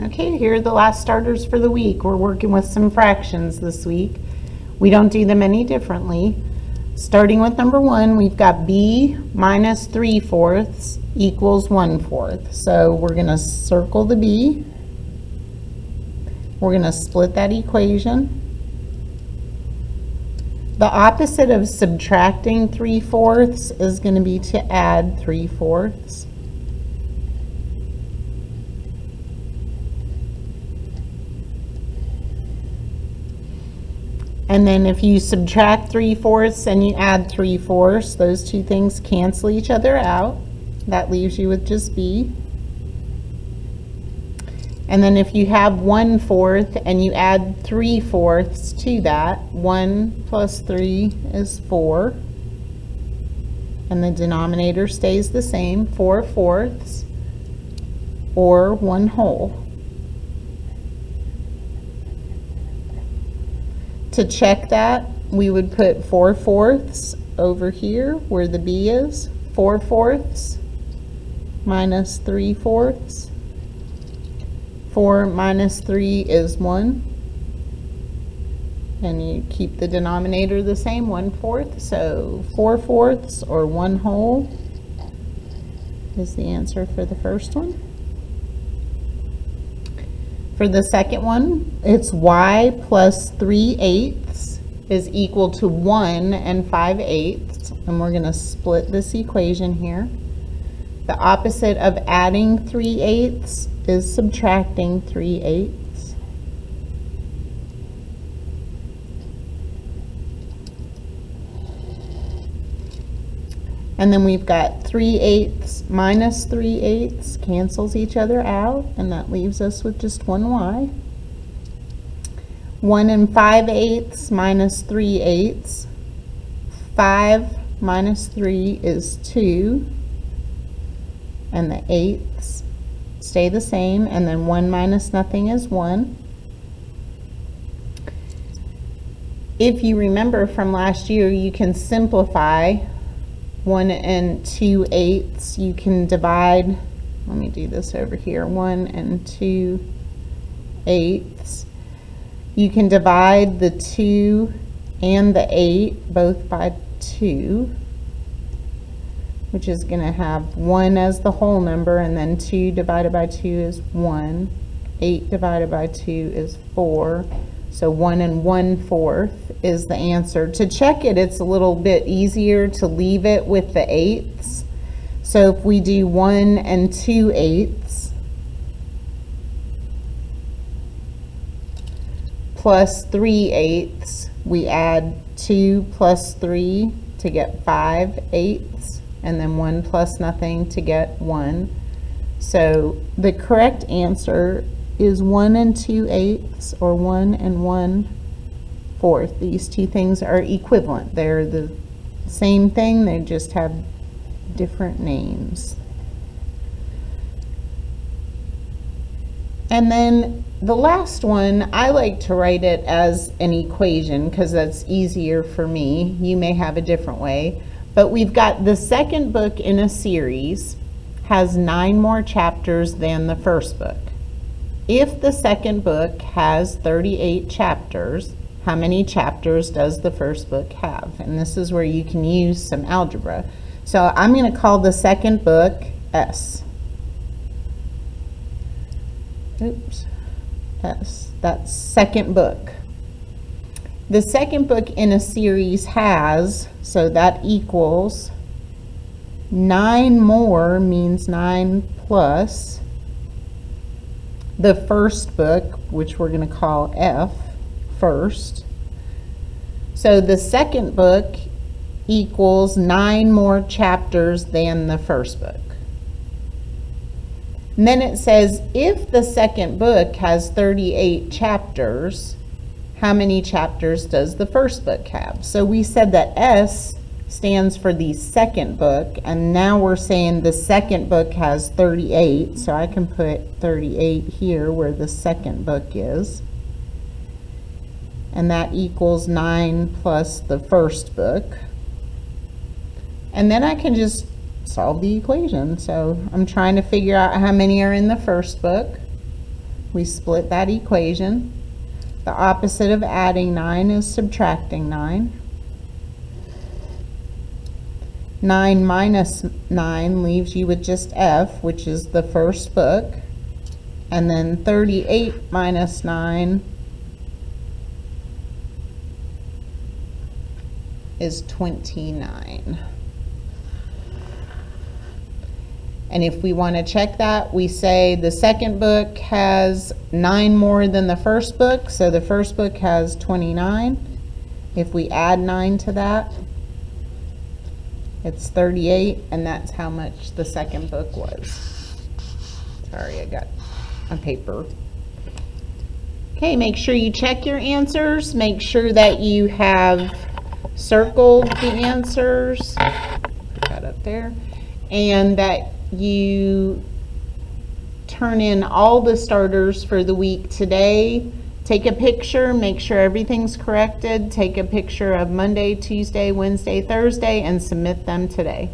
Okay, here are the last starters for the week. We're working with some fractions this week. We don't do them any differently. Starting with number 1, we've got b minus 3/4 equals 1/4. So we're going to circle the b. We're going to split that equation. The opposite of subtracting 3/4 is going to be to add 3/4. And then if you subtract 3/4 and you add 3/4, those two things cancel each other out. That leaves you with just b. And then if you have 1/4 and you add 3/4 to that, 1 plus 3 is 4. And the denominator stays the same, 4/4, or 1 whole. To check that, we would put 4/4 over here where the b is. 4/4 minus 3/4. 4 minus 3 is 1. And you keep the denominator the same, 1/4. So 4/4 or 1 whole is the answer for the first one. For the second one, it's y plus 3/8 is equal to 1 and 5/8. And we're going to split this equation here. The opposite of adding 3/8 is subtracting 3/8. And then we've got 3/8 minus 3/8 cancels each other out, and that leaves us with just one y. 1 and 5/8 minus 3/8. 5 minus 3 is 2. And the 8's stay the same, and then 1 minus nothing is 1. If you remember from last year, you can simplify 1 and 2/8. You can divide, let me do this over here, 1 and 2/8. You can divide the 2 and the 8 both by 2, which is going to have 1 as the whole number, and then 2 divided by 2 is 1. 8 divided by 2 is 4. So 1 and 1/4 is the answer. To check it, it's a little bit easier to leave it with the 8's. So if we do 1 and 2/8 plus 3/8, we add 2 plus 3 to get 5/8, and then 1 plus nothing to get 1. So the correct answer is 1 and 2/8 or 1 and 1/4. These two things are equivalent. They're the same thing, they just have different names. And then the last one, I like to write it as an equation because that's easier for me. You may have a different way. But we've got the second book in a series has 9 more chapters than the first book. If the second book has 38 chapters, how many chapters does the first book have? And this is where you can use some algebra. So I'm going to call the second book S. Oops, S. That's second book. The second book in a series has, so that equals 9 more means 9 plus the first book, which we're going to call F first. So the second book equals 9 more chapters than the first book. And then it says if the second book has 38 chapters, how many chapters does the first book have? So we said that S stands for the second book, and now we're saying the second book has 38, so I can put 38 here where the second book is. And that equals 9 plus the first book. And then I can just solve the equation. So I'm trying to figure out how many are in the first book. We split that equation. The opposite of adding 9 is subtracting 9. 9 minus 9 leaves you with just F, which is the first book. And then 38 minus 9 is 29. And if we want to check that, we say the second book has 9 more than the first book, so the first book has 29. If we add 9 to that, it's 38, and that's how much the second book was. Sorry, I got my paper. Okay, make sure you check your answers. Make sure that you have circled the answers. Put that up there. And that you turn in all the starters for the week today. Take a picture, make sure everything's corrected. Take a picture of Monday, Tuesday, Wednesday, Thursday, and submit them today.